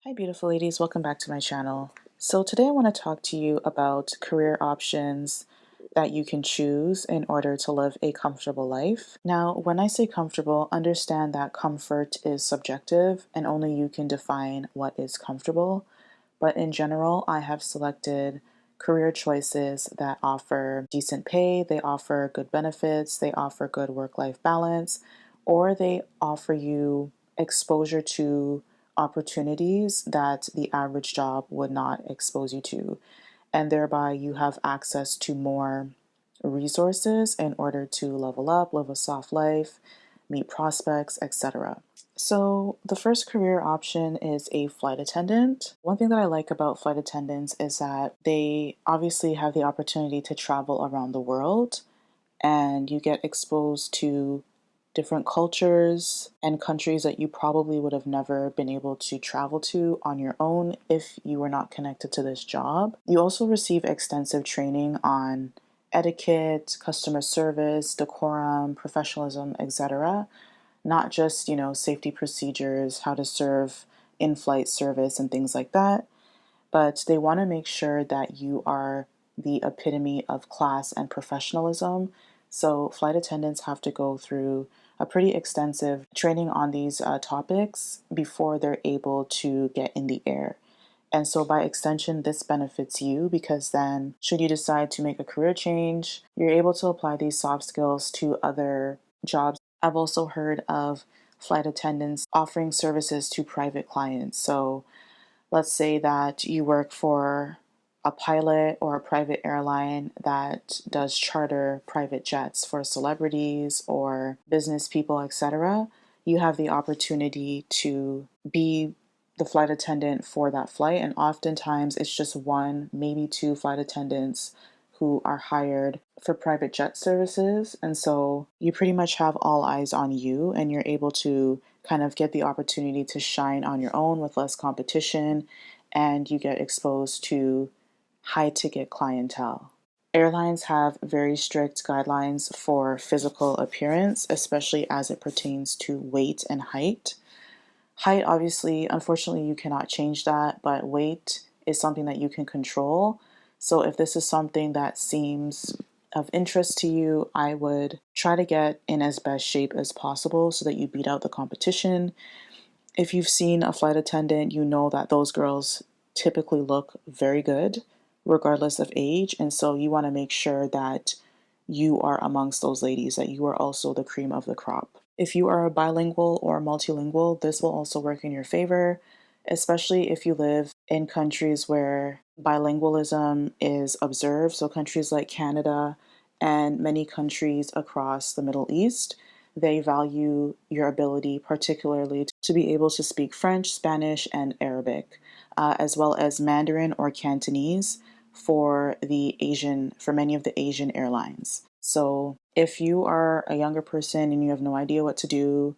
Hi, beautiful ladies. Welcome back to my channel. So today I want to talk to you about career options that you can choose in order to live a comfortable life. Now, when I say comfortable, understand that comfort is subjective and only you can define what is comfortable. But in general, I have selected career choices that offer decent pay, they offer good benefits, they offer good work-life balance, or they offer you exposure to opportunities that the average job would not expose you to. And thereby you have access to more resources in order to level up, live a soft life, meet prospects, etc. So, the first career option is a flight attendant. One thing that I like about flight attendants is that they obviously have the opportunity to travel around the world and you get exposed to different cultures and countries that you probably would have never been able to travel to on your own if you were not connected to this job. You also receive extensive training on etiquette, customer service, decorum, professionalism, etc. Not just, safety procedures, how to serve in-flight service and things like that, but they want to make sure that you are the epitome of class and professionalism. So, flight attendants have to go through a pretty extensive training on these topics before they're able to get in the air. And so, by extension, this benefits you because then, should you decide to make a career change, you're able to apply these soft skills to other jobs. I've also heard of flight attendants offering services to private clients. So, let's say that you work for a pilot or a private airline that does charter private jets for celebrities or business people, etc. You have the opportunity to be the flight attendant for that flight, and oftentimes it's just one, maybe two flight attendants who are hired for private jet services. And so you pretty much have all eyes on you, and you're able to kind of get the opportunity to shine on your own with less competition, and you get exposed to high ticket clientele. Airlines have very strict guidelines for physical appearance, especially as it pertains to weight and height. Height, obviously, unfortunately, you cannot change that, but weight is something that you can control. So if this is something that seems of interest to you, I would try to get in as best shape as possible so that you beat out the competition. If you've seen a flight attendant, you know that those girls typically look very good, regardless of age. And so you want to make sure that you are amongst those ladies, that you are also the cream of the crop. If you are bilingual or multilingual, this will also work in your favor, especially if you live in countries where bilingualism is observed. So, countries like Canada and many countries across the Middle East, they value your ability, particularly to be able to speak French, Spanish, and Arabic, as well as Mandarin or Cantonese for many of the Asian airlines. So if you are a younger person and you have no idea what to do,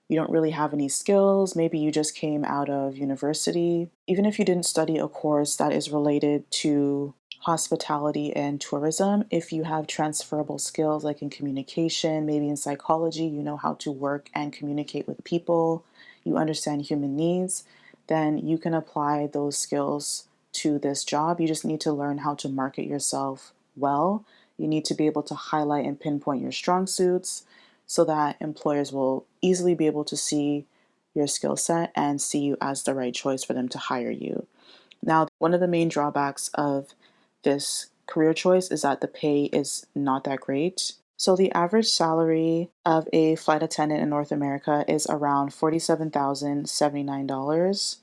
you don't really have any skills, maybe you just came out of university, even if you didn't study a course that is related to hospitality and tourism, if you have transferable skills like in communication, maybe in psychology, you know how to work and communicate with people, you understand human needs, then you can apply those skills to this job. You just need to learn how to market yourself well. You need to be able to highlight and pinpoint your strong suits so that employers will easily be able to see your skill set and see you as the right choice for them to hire you. Now, one of the main drawbacks of this career choice is that the pay is not that great. So, the average salary of a flight attendant in North America is around $47,079,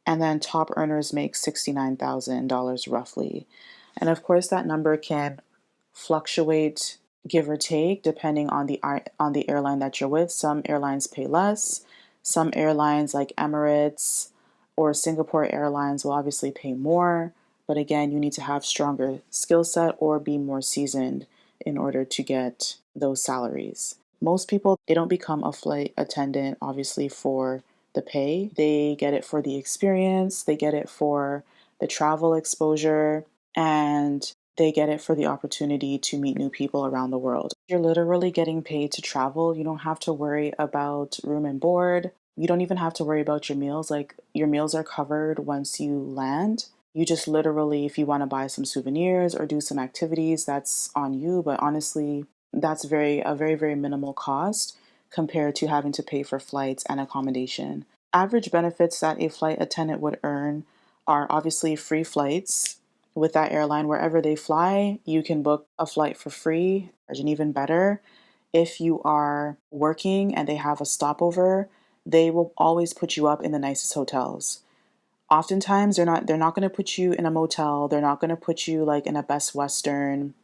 and then top earners make $69,000 roughly. And of course, that number can fluctuate, give or take, depending on the airline that you're with. Some airlines pay less. Some airlines like Emirates or Singapore Airlines will obviously pay more. But again, you need to have stronger skill set or be more seasoned in order to get those salaries. Most people, they don't become a flight attendant obviously for the pay. They get it for the experience, they get it for the travel exposure, and they get it for the opportunity to meet new people around the world. You're literally getting paid to travel. You don't have to worry about room and board. You don't even have to worry about your meals. Like, your meals are covered once you land. You just literally, if you want to buy some souvenirs or do some activities, that's on you. But honestly, that's very minimal cost compared to having to pay for flights and accommodation. Average benefits that a flight attendant would earn are obviously free flights with that airline. Wherever they fly, you can book a flight for free, and even better, if you are working and they have a stopover, they will always put you up in the nicest hotels. Oftentimes they're not going to put you in a motel. They're not going to put you like in a Best Western.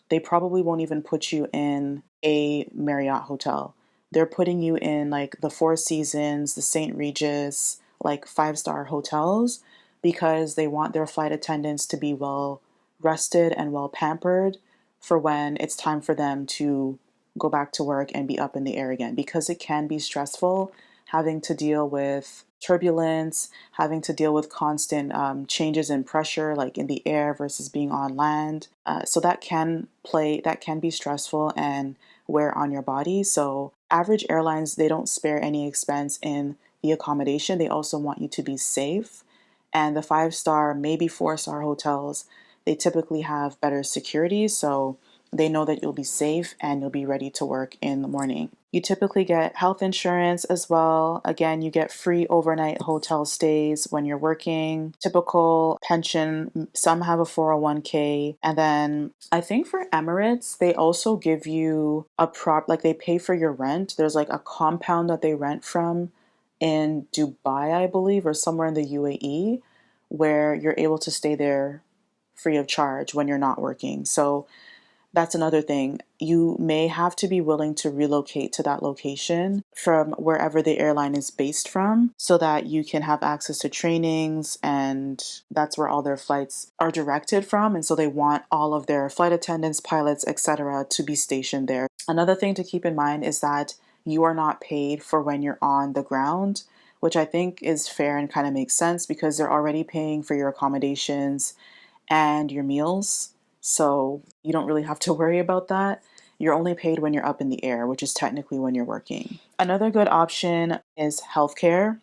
They probably won't even put you in a Marriott hotel. They're putting you in like the Four Seasons, the St. Regis, like five-star hotels because they want their flight attendants to be well rested and well pampered for when it's time for them to go back to work and be up in the air again, because it can be stressful having to deal with turbulence, having to deal with constant changes in pressure, like in the air versus being on land. So that can be stressful and wear on your body. So average airlines, they don't spare any expense in the accommodation. They also want you to be safe. And the five-star, maybe four-star hotels, they typically have better security. So they know that you'll be safe and you'll be ready to work in the morning. You typically get health insurance as well. Again, you get free overnight hotel stays when you're working. Typical pension, some have a 401k. And then I think for Emirates, they also give you like they pay for your rent. There's like a compound that they rent from in Dubai, I believe, or somewhere in the UAE, where you're able to stay there free of charge when you're not working. So that's another thing. You may have to be willing to relocate to that location from wherever the airline is based from so that you can have access to trainings, and that's where all their flights are directed from. And so they want all of their flight attendants, pilots, etc. to be stationed there. Another thing to keep in mind is that you are not paid for when you're on the ground, which I think is fair and kind of makes sense because they're already paying for your accommodations and your meals. So you don't really have to worry about that. You're only paid when you're up in the air, which is technically when you're working. Another good option is healthcare.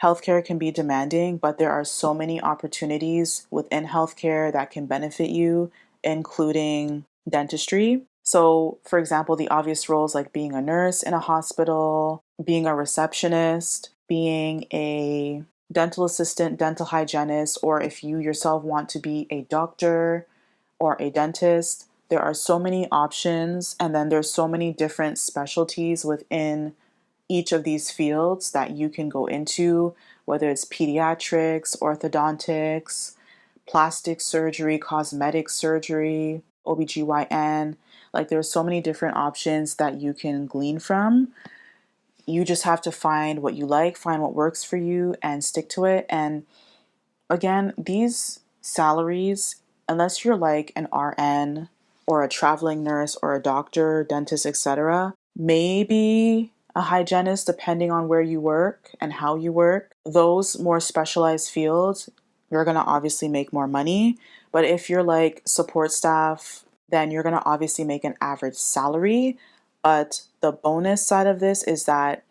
Healthcare can be demanding, but there are so many opportunities within healthcare that can benefit you, including dentistry. So, for example, the obvious roles like being a nurse in a hospital, being a receptionist, being a dental assistant, dental hygienist, or if you yourself want to be a doctor or a dentist, there are so many options. And then there's so many different specialties within each of these fields that you can go into, whether it's pediatrics, orthodontics, plastic surgery, cosmetic surgery, OBGYN. Like, there's so many different options that you can glean from. You just have to find what you like, find what works for you, and stick to it. And again, these salaries, unless you're like an RN or a traveling nurse or a doctor, dentist, etc., maybe a hygienist, depending on where you work and how you work. Those more specialized fields, you're going to obviously make more money. But if you're like support staff, then you're going to obviously make an average salary. But the bonus side of this is that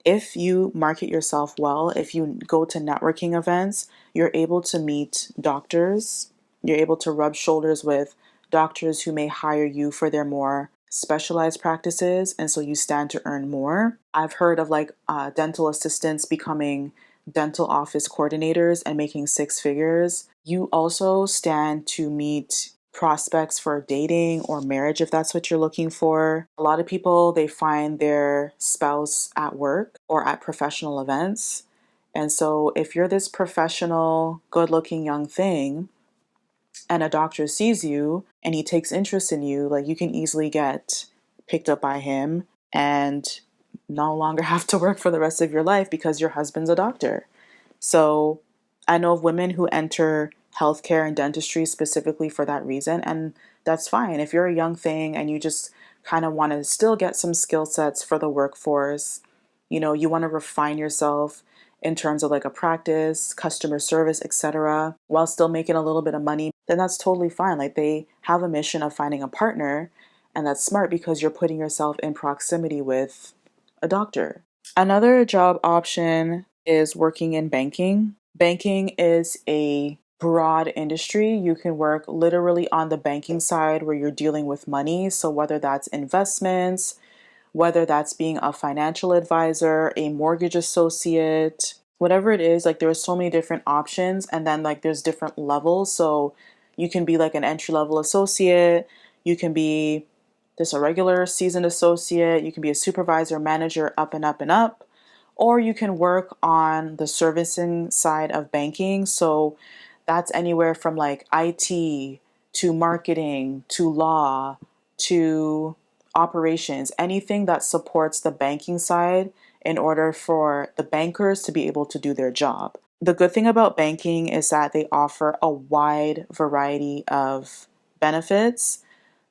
if you market yourself well, if you go to networking events, you're able to meet doctors. You're able to rub shoulders with doctors who may hire you for their more specialized practices. And so you stand to earn more. I've heard of like dental assistants becoming dental office coordinators and making six figures. You also stand to meet prospects for dating or marriage if that's what you're looking for. A lot of people, they find their spouse at work or at professional events. And so if you're this professional, good-looking young thing and a doctor sees you and he takes interest in you, like, you can easily get picked up by him and no longer have to work for the rest of your life because your husband's a doctor. So I know of women who enter healthcare and dentistry specifically for that reason, and that's fine. If you're a young thing and you just kind of want to still get some skill sets for the workforce, you want to refine yourself in terms of like a practice, customer service, etc., while still making a little bit of money, then that's totally fine. Like, they have a mission of finding a partner, and that's smart because you're putting yourself in proximity with a doctor. Another job option is working in banking. Banking is a broad industry. You can work literally on the banking side where you're dealing with money. So, whether that's investments, whether that's being a financial advisor, a mortgage associate, whatever it is, like there are so many different options. And then, like, there's different levels. So, you can be like an entry level associate, you can be just a regular seasoned associate, you can be a supervisor, manager, up and up and up, or you can work on the servicing side of banking. So that's anywhere from like IT to marketing to law to operations, anything that supports the banking side in order for the bankers to be able to do their job. The good thing about banking is that they offer a wide variety of benefits.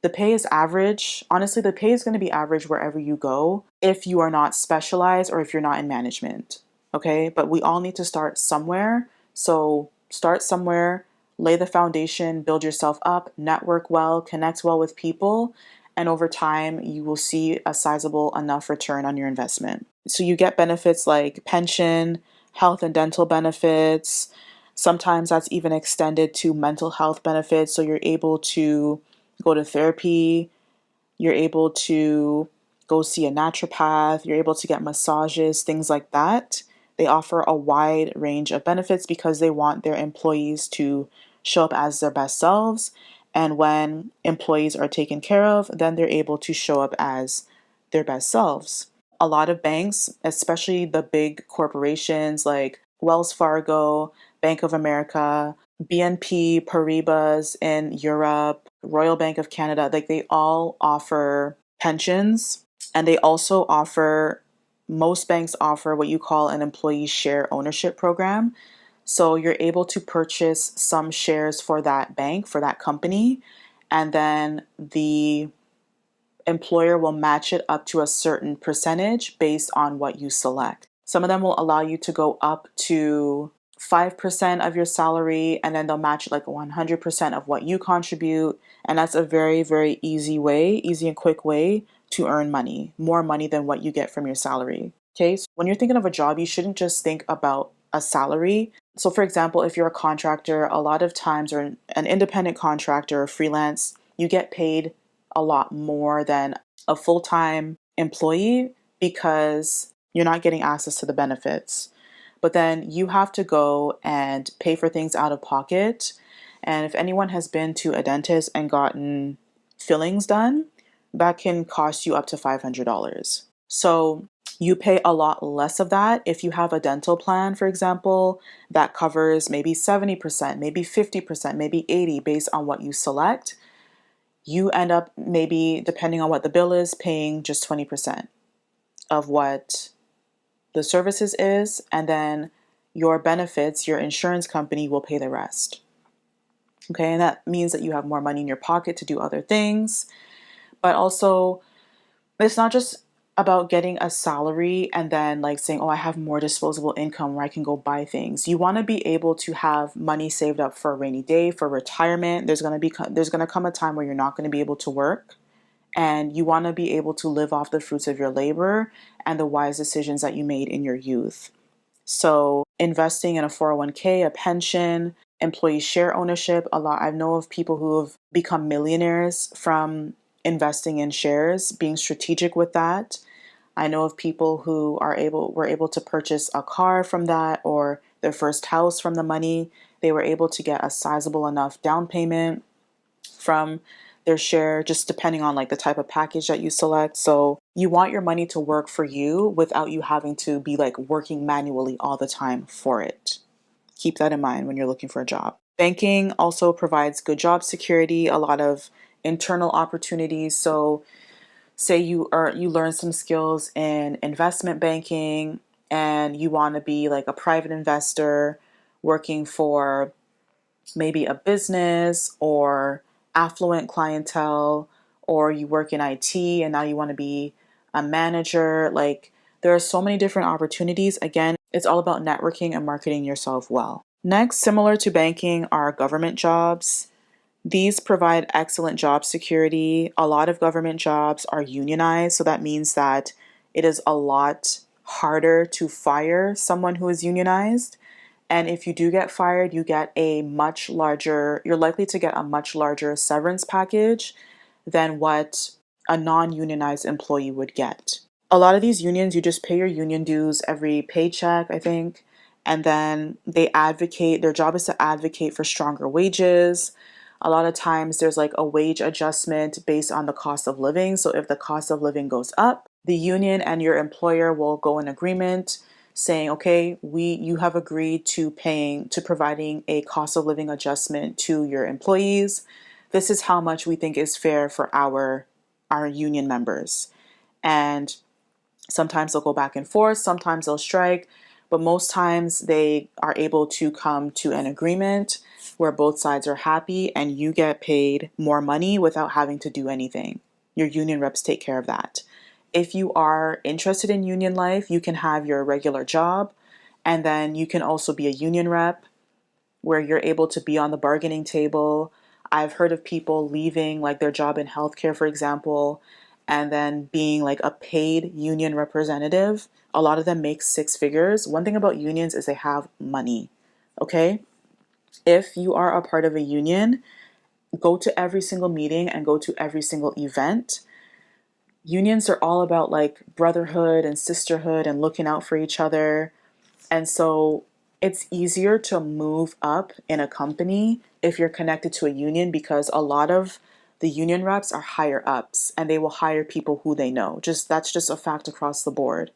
The pay is average. Honestly, the pay is going to be average wherever you go if you are not specialized or if you're not in management. Okay, but we all need to start somewhere. So start somewhere, lay the foundation, build yourself up, network well, connect well with people, and over time you will see a sizable enough return on your investment. So you get benefits like pension, health and dental benefits. Sometimes that's even extended to mental health benefits. So you're able to go to therapy, you're able to go see a naturopath, you're able to get massages, things like that. They offer a wide range of benefits because they want their employees to show up as their best selves. And when employees are taken care of, then they're able to show up as their best selves. A lot of banks, especially the big corporations like Wells Fargo, Bank of America, BNP Paribas in Europe, Royal Bank of Canada, like they all offer pensions, and they also offer, most banks offer what you call an employee share ownership program. So you're able to purchase some shares for that bank, for that company, and then the employer will match it up to a certain percentage based on what you select. Some of them will allow you to go up to 5% of your salary, and then they'll match like 100% of what you contribute. And that's a very, very easy and quick way to earn money, more money than what you get from your salary. Okay, so when you're thinking of a job, you shouldn't just think about a salary. So, for example, if you're a contractor, a lot of times, or an independent contractor or freelance, you get paid a lot more than a full time employee because you're not getting access to the benefits. But then you have to go and pay for things out of pocket. And if anyone has been to a dentist and gotten fillings done, that can cost you up to $500. So you pay a lot less of that if you have a dental plan, for example, that covers maybe 70%, maybe 50%, maybe 80% based on what you select. You end up maybe, depending on what the bill is, paying just 20% of what the services is, and then your benefits, your insurance company will pay the rest. Okay, and that means that you have more money in your pocket to do other things. But also, it's not just about getting a salary and then like saying, oh, I have more disposable income where I can go buy things. You want to be able to have money saved up for a rainy day, for retirement. There's going to come a time where you're not going to be able to work, and you want to be able to live off the fruits of your labor and the wise decisions that you made in your youth. So investing in a 401k, a pension, employee share ownership, a lot. I know of people who have become millionaires from investing in shares, being strategic with that. I know of people who were able to purchase a car from that, or their first house from the money. They were able to get a sizable enough down payment from their share, just depending on like the type of package that you select. So you want your money to work for you without you having to be like working manually all the time for it. Keep that in mind when you're looking for a job. Banking also provides good job security, a lot of internal opportunities. So say you learn some skills in investment banking and you want to be like a private investor working for maybe a business or affluent clientele, or you work in IT and now you want to be a manager. Like there are so many different opportunities. Again, it's all about networking and marketing yourself well. Next, similar to banking, are government jobs. These provide excellent job security. A lot of government jobs are unionized, so that means that it is a lot harder to fire someone who is unionized. And if you do get fired, you're likely to get a much larger severance package than what a non-unionized employee would get. A lot of these unions, you just pay your union dues every paycheck, I think, and then their job is to advocate for stronger wages. A lot of times there's like a wage adjustment based on the cost of living. So if the cost of living goes up, the union and your employer will go in agreement saying, okay, you have agreed to providing a cost of living adjustment to your employees. This is how much we think is fair for our union members. And sometimes they'll go back and forth, sometimes they'll strike, but most times they are able to come to an agreement where both sides are happy and you get paid more money without having to do anything. Your union reps take care of that. If you are interested in union life, you can have your regular job, and then you can also be a union rep where you're able to be on the bargaining table. I've heard of people leaving like their job in healthcare, for example, and then being like a paid union representative. A lot of them make six figures. One thing about unions is they have money, okay? If you are a part of a union, go to every single meeting and go to every single event. Unions are all about like brotherhood and sisterhood and looking out for each other. And so it's easier to move up in a company if you're connected to a union, because a lot of the union reps are higher ups and they will hire people who they know. That's just a fact across the board.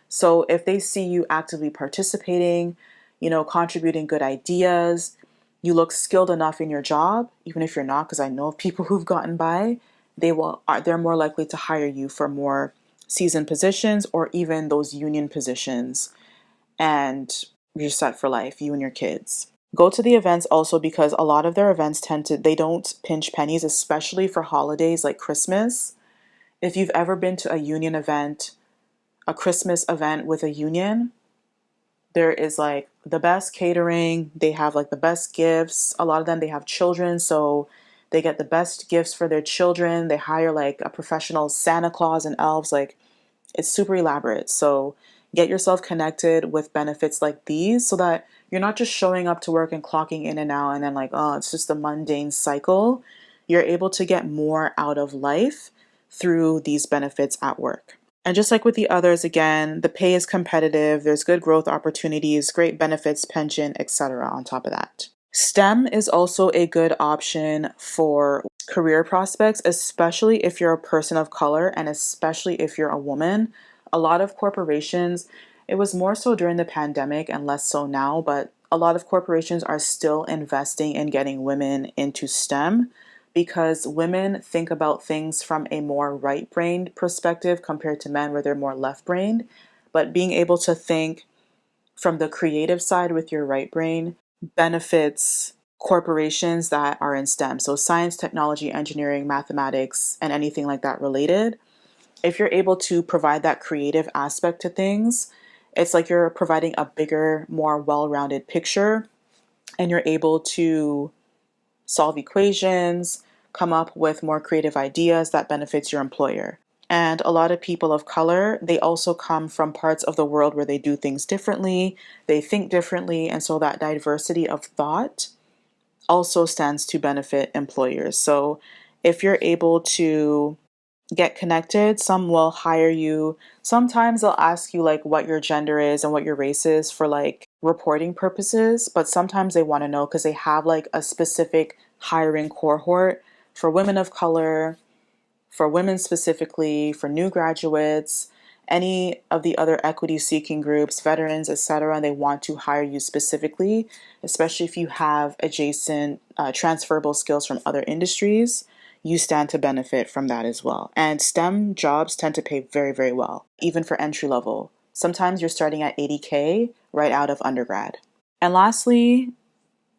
So if they see you actively participating, contributing good ideas, you look skilled enough in your job, even if you're not, because I know of people who've gotten by, they're more likely to hire you for more seasoned positions or even those union positions, and you're set for life, you and your kids. Go to the events also, because a lot of their events they don't pinch pennies, especially for holidays like Christmas. If you've ever been to a union event, a Christmas event with a union, there is like the best catering. They have like the best gifts. A lot of them, they have children, so they get the best gifts for their children. They hire like a professional Santa Claus and elves. Like, it's super elaborate. So get yourself connected with benefits like these so that you're not just showing up to work and clocking in and out and then like, oh, it's just a mundane cycle. You're able to get more out of life through these benefits at work. And just like with the others, again, the pay is competitive. There's good growth opportunities, great benefits, pension, etc. on top of that. STEM is also a good option for career prospects, especially if you're a person of color and especially if you're a woman. A lot of corporations, it was more so during the pandemic and less so now, but a lot of corporations are still investing in getting women into STEM because women think about things from a more right-brained perspective compared to men where they're more left-brained. But being able to think from the creative side with your right brain benefits corporations that are in STEM. So science, technology, engineering, mathematics, and anything like that related. If you're able to provide that creative aspect to things, it's like you're providing a bigger, more well-rounded picture, and you're able to solve equations, come up with more creative ideas that benefits your employer. And a lot of people of color, they also come from parts of the world where they do things differently, they think differently, and so that diversity of thought also stands to benefit employers. So if you're able to get connected, some will hire you. Sometimes they'll ask you like what your gender is and what your race is for like reporting purposes, but sometimes they want to know because they have like a specific hiring cohort for women of color, for women specifically, for new graduates, any of the other equity seeking groups, veterans, etc. And they want to hire you specifically, especially if you have adjacent transferable skills from other industries. You stand to benefit from that as well. And STEM jobs tend to pay very, very well, even for entry level. Sometimes you're starting at $80K right out of undergrad. And lastly,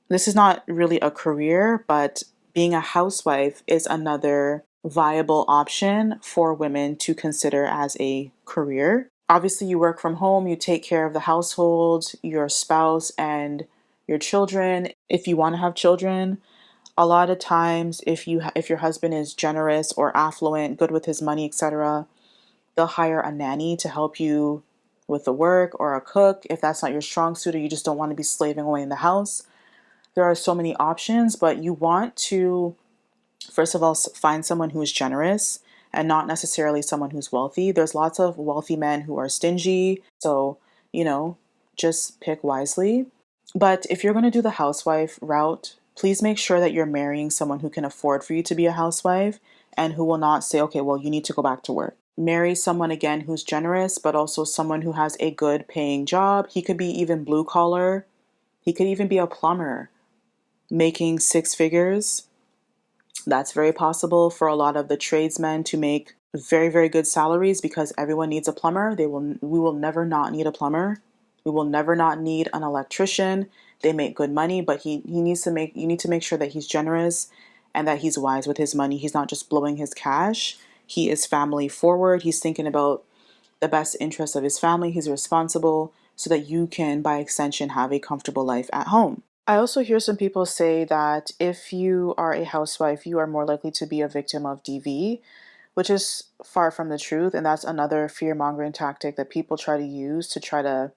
this is not really a career, but being a housewife is another viable option for women to consider as a career. Obviously, you work from home, you take care of the household, your spouse, and your children. If you want to have children, a lot of times, if your husband is generous or affluent, good with his money, etc., they'll hire a nanny to help you with the work, or a cook if that's not your strong suit, or you just don't want to be slaving away in the house. There are so many options, but you want to, first of all, find someone who is generous and not necessarily someone who's wealthy. There's lots of wealthy men who are stingy. So, just pick wisely. But if you're going to do the housewife route, please make sure that you're marrying someone who can afford for you to be a housewife and who will not say, okay, well, you need to go back to work. Marry someone, again, who's generous, but also someone who has a good paying job. He could be even blue collar. He could even be a plumber making six figures. That's very possible for a lot of the tradesmen to make very, very good salaries because everyone needs a plumber. We will never not need a plumber. We will never not need an electrician. They make good money, but you need to make sure that he's generous and that he's wise with his money. He's not just blowing his cash. He is family forward. He's thinking about the best interests of his family. He's responsible so that you can, by extension, have a comfortable life at home. I also hear some people say that if you are a housewife, you are more likely to be a victim of DV, which is far from the truth. And that's another fear-mongering tactic that people try to use to try to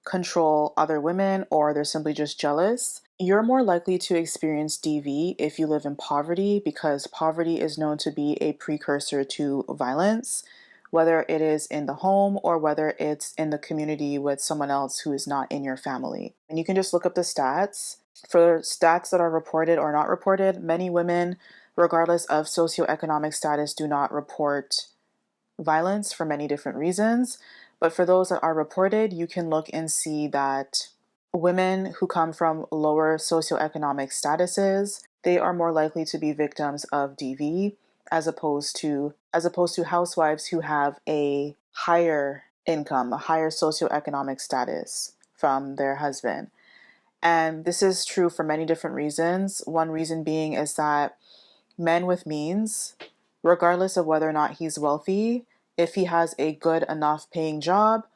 control other women, or they're simply just jealous. You're more likely to experience DV if you live in poverty, because poverty is known to be a precursor to violence, whether it is in the home or whether it's in the community with someone else who is not in your family. And you can just look up the stats. For stats that are reported or not reported, many women, regardless of socioeconomic status, do not report violence for many different reasons. But for those that are reported, you can look and see that women who come from lower socioeconomic statuses, they are more likely to be victims of DV as opposed to housewives who have a higher income, a higher socioeconomic status from their husband. And this is true for many different reasons. One reason being is that men with means, regardless of whether or not he's wealthy, if he has a good enough paying job,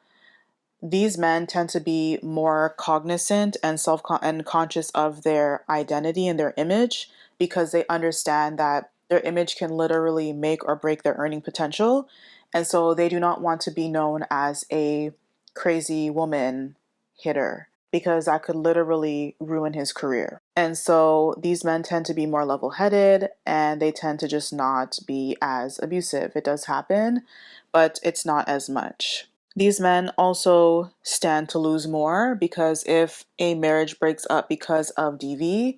these men tend to be more cognizant and conscious of their identity and their image, because they understand that their image can literally make or break their earning potential. And so they do not want to be known as a crazy woman hitter, because that could literally ruin his career. And so these men tend to be more level-headed, and they tend to just not be as abusive. It does happen, but it's not as much. These men also stand to lose more, because if a marriage breaks up because of DV,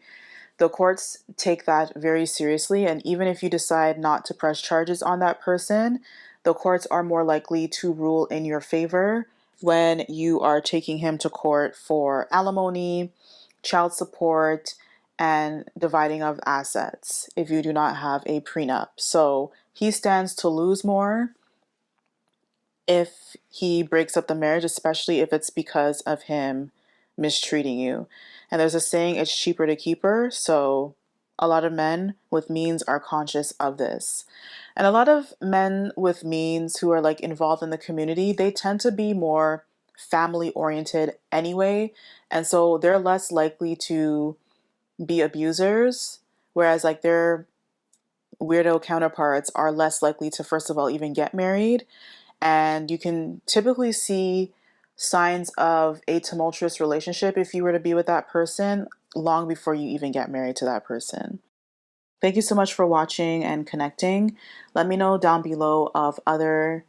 the courts take that very seriously. And even if you decide not to press charges on that person, the courts are more likely to rule in your favor when you are taking him to court for alimony, child support, and dividing of assets if you do not have a prenup. So he stands to lose more if he breaks up the marriage, especially if it's because of him mistreating you. And there's a saying, it's cheaper to keep her. So a lot of men with means are conscious of this. And a lot of men with means who are like involved in the community, they tend to be more family oriented anyway. And so they're less likely to be abusers, whereas like their weirdo counterparts are less likely to, first of all, even get married. And you can typically see signs of a tumultuous relationship if you were to be with that person long before you even get married to that person. Thank you so much for watching and connecting. Let me know down below of other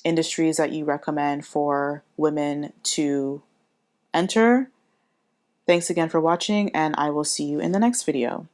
industries that you recommend for women to enter. Thanks again for watching, and I will see you in the next video.